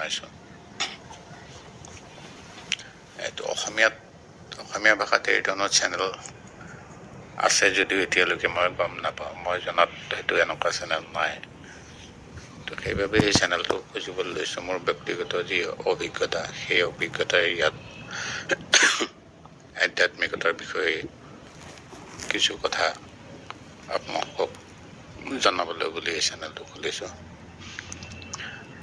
জনাইছোঁ। এইটো অসমীয়া ভাষাত এই ধৰণৰ চেনেল আছে যদিও এতিয়ালৈকে মই গম নাপাওঁ, মই জনাত সেইটো এনেকুৱা চেনেল নাই। তো সেইবাবে এই চেনেলটো খুজিবলৈ লৈছোঁ। মোৰ ব্যক্তিগত যি অভিজ্ঞতা, সেই অভিজ্ঞতাই ইয়াত আধ্যাত্মিকতাৰ বিষয়ে কিছু কথা আপোনালোকক জনাবলৈ বুলি এই চেনেলটো খুলিছোঁ।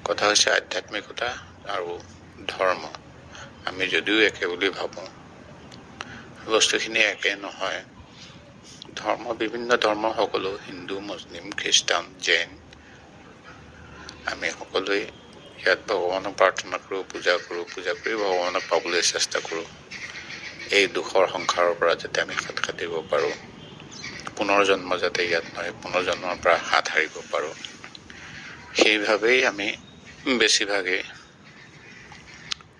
কথা হৈছে আধ্যাত্মিকতা আৰু ধৰ্ম আমি যদিও একে বুলি ভাবোঁ, বস্তুখিনি একে নহয়। বিভিন্ন ধৰ্ম সকলো, হিন্দু, মুছলিম, খ্ৰীষ্টান, জৈন, আমি সকলোৱে ইয়াত ভগৱানক প্ৰাৰ্থনা কৰোঁ, পূজা কৰি ভগৱানক পাবলৈ চেষ্টা কৰোঁ। এই দুখৰ সংসাৰৰ পৰা যাতে আমি হাত কাটিব পাৰোঁ, পুনৰ জন্ম যাতে ইয়াত নহয়, পুনৰ জন্মৰ পৰা হাত সাৰিব পাৰোঁ, সেইভাৱেই আমি বেছিভাগেই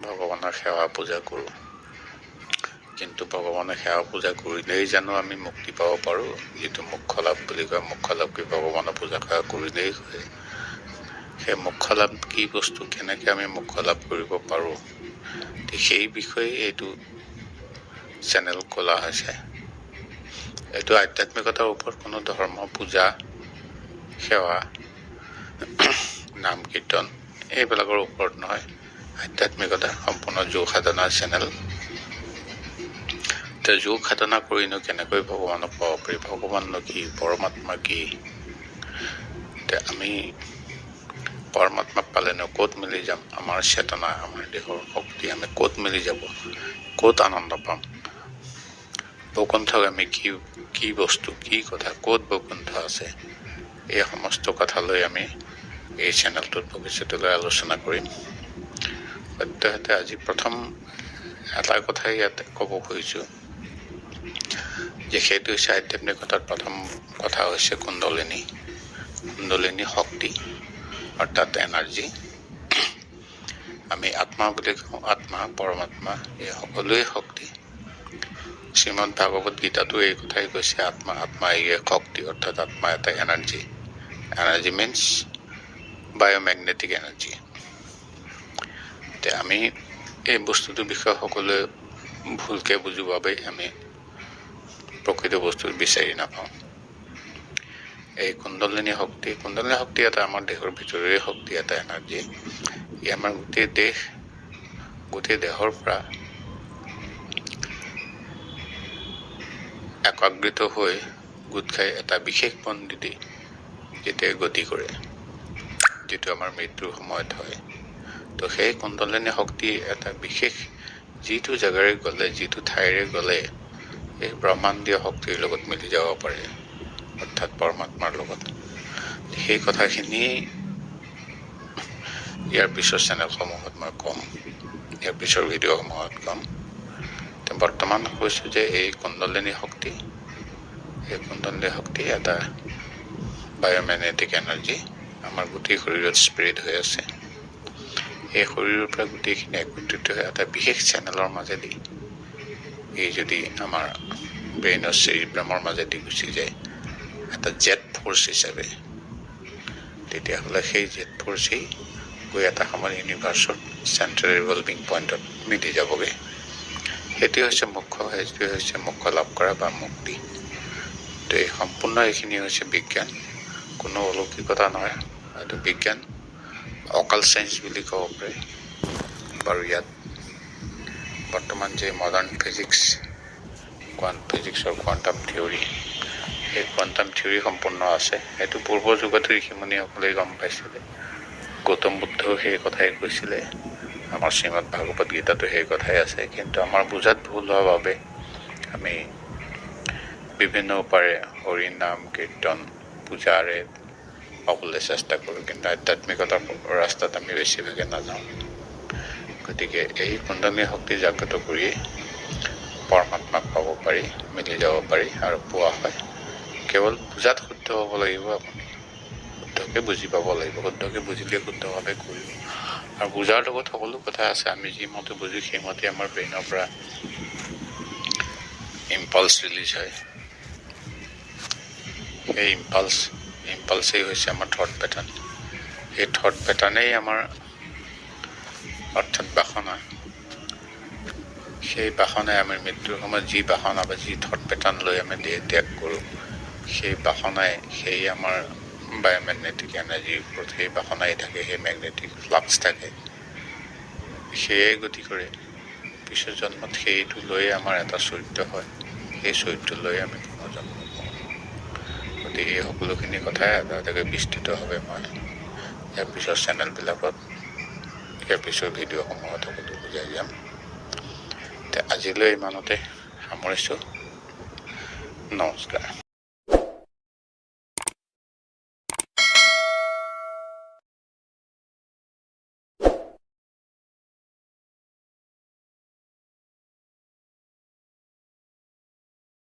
ভগৱানৰ সেৱা পূজা কৰোঁ। কিন্তু ভগৱানৰ সেৱা পূজা কৰিলেই জানো আমি মুক্তি পাব পাৰোঁ? যিটো মুখ্য লাভ বুলি কয়, মুখ্য লাভ কি ভগৱানৰ পূজা সেৱা কৰিলেই হয়? সেই মুখ্য লাভ কি বস্তু, কেনেকৈ আমি মুখ্য লাভ কৰিব পাৰোঁ, সেই বিষয়ে এইটো চেনেল খোলা হৈছে। এইটো আধ্যাত্মিকতাৰ ওপৰত কোনো ধৰ্ম, পূজা, সেৱা, নাম কীৰ্তন এইবিলাকৰ ওপৰত নহয়। আধ্যাত্মিকতা সম্পূৰ্ণ যোগ সাধনাৰ চেনেল। যোগ সাধনা কৰিনো কেনেকৈ ভগৱানক পাব পাৰি? ভগৱাননো কি? পৰমাত্মা কি? আমি পৰমাত্মাক পালেনো ক'ত মিলি যাম? আমাৰ চেতনা, আমাৰ দেহৰ শক্তি আমি ক'ত মিলি যাব? ক'ত আনন্দ পাম? বৈকুণ্ঠক আমি কি বস্তু, কি কথা, ক'ত বৈকুণ্ঠ আছে? এই সমস্ত কথালৈ আমি এই চেনেলটোত ভৱিষ্যতলৈ আলোচনা কৰিম। সদ্যহতে আজি প্ৰথম এটা কথাই ইয়াত ক'ব খুজিছোঁ যে সেইটো হৈছে আধ্যাত্মিকতাৰ প্ৰথম কথা হৈছে কুণ্ডলিনী শক্তি, অৰ্থাৎ এনাৰ্জি। আমি আত্মা বুলি কওঁ, আত্মা, পৰমাত্মা এই সকলোৱে শক্তি। শ্ৰীমদ ভাগৱত গীতাতো এই কথাই কৈছে, আত্মা এই শক্তি, অৰ্থাৎ আত্মা এটা energy. Energy means biomagnetic energy. এতিয়া আমি এই বস্তুটোৰ বিষয়ে সকলোৱে ভুলকৈ বুজোঁ বাবেই আমি প্ৰকৃত বস্তু বিচাৰি নাপাওঁ। এই কুণ্ডলিনী শক্তি এটা আমাৰ দেহৰ ভিতৰৰে শক্তি, এটা এনাৰ্জি। ই আমাৰ গোটেই দেহৰ পৰা একাগ্ৰিত হৈ গোট খাই এটা বিশেষ পদ্ধতি যেতিয়া গতি কৰে, যিটো আমাৰ মৃত্যুৰ সময়ত হয়। তো সেই কুণ্ডলিনী শক্তি এটা বিশেষ যিটো জেগাৰে গ'লে, যিটো ঠাইৰে গ'লে এই ব্ৰহ্মাণ্ডীয় শক্তিৰ লগত মিলি যাব পাৰে, অৰ্থাৎ পৰমাত্মাৰ লগত। সেই কথাখিনি ইয়াৰ পিছৰ চেনেলসমূহত মই ক'ম, ইয়াৰ পিছৰ ভিডিঅ'সমূহত ক'ম। বৰ্তমান কৈছোঁ যে এই কুণ্ডলিনী শক্তি এটা বায়'মেগনেটিক এনাৰ্জি আমাৰ গোটেই শৰীৰত স্প্ৰেড হৈ আছে। এই শৰীৰৰ পৰা গোটেইখিনি একত্ৰিত হৈ এটা বিশেষ চেনেলৰ মাজেদি এই যদি আমাৰ ব্ৰেইনৰ চেৰিব্ৰামৰ মাজেদি গুচি যায় এটা জেট ফ'ৰ্চ হিচাপে, তেতিয়াহ'লে সেই জেট ফ'ৰ্চেই গৈ এটা সময়ত ইউনিভাৰ্চৰ চেণ্ট্ৰেল ৰিভলভিং পইণ্টত মিলি যাবগৈ। সেইটোৱে হৈছে মুখ্য লাভ কৰা বা মুক্তি। তো এই সম্পূৰ্ণ এইখিনি হৈছে বিজ্ঞান, কোনো অলৌকিকতা নহয়। এইটো বিজ্ঞান, অকাল চায়েন্স বুলি ক'ব পাৰে। বাৰু ইয়াত বৰ্তমান যে মডাৰ্ণ ফিজিক্সৰ কোৱাণ্টাম থিয়ৰী, সেই কোৱাণ্টাম থিয়ৰী সম্পূৰ্ণ আছে। সেইটো পূৰ্ব যুগত ঋষিমুনিসকলে গম পাইছিলে। গৌতম বুদ্ধও সেই কথাই কৈছিলে, আমাৰ শ্ৰীমদ ভাগৱত গীতাতো সেই কথাই আছে। কিন্তু আমাৰ বুজাত ভুল হোৱাৰ বাবে আমি বিভিন্ন উপায়েৰে হৰি নাম কীৰ্তন পূজাৰে পাবলৈ চেষ্টা কৰোঁ, কিন্তু আধ্যাত্মিকতাৰ ৰাস্তাত আমি বেছিভাগে নাযাওঁ। গতিকে এই কুণ্ডলিনী শক্তি জাগ্ৰত কৰি পৰমাত্মাক পাব পাৰি, মিলি যাব পাৰি আৰু পোৱা হয়। কেৱল বুজাত শুদ্ধ হ'ব লাগিব, আপুনি শুদ্ধকৈ বুজি পাব লাগিব। শুদ্ধকৈ বুজিলে শুদ্ধভাৱে কৰিব। আৰু বুজাৰ লগত সকলো কথা আছে। আমি যিমতে বুজোঁ সেইমতে আমাৰ ব্ৰেইনৰ পৰা ইম্পালছ ৰিলিজ হয়। সেই ইম্পালছেই হৈছে আমাৰ থট পেটাৰ্ণ। এই থট পেটাৰ্ণেই আমাৰ অৰ্থাৎ বাসনা। সেই বাসনাই আমি মৃত্যুৰ সময়ত যি বাসনা বা যি থট পেটাৰ্ণ লৈ আমি দেহ ত্যাগ কৰোঁ, সেই বাসনাই সেই আমাৰ বায়'মেগনেটিক এনাৰ্জিৰ ওপৰত সেই বাসনাই থাকে, সেই মেগনেটিক ফ্লাক্স থাকে। সেয়ে গতি কৰে পিছৰ জন্মত সেইটো লৈয়ে আমাৰ এটা চৰিত্ৰ হয়, সেই চৰিত্ৰ লৈ আমি পুনৰ্জন্ম পাওঁ। গতিকে এই সকলোখিনি কথাই আধাকে বিস্তৃতভাৱে মই ইয়াৰ পিছৰ চেনেলবিলাকত, ইয়াৰ পিছৰ ভিডিঅ'সমূহত সকলো বুজাই যাম। আজিলৈ ইমানতে সামৰিছোঁ। নমস্কাৰ।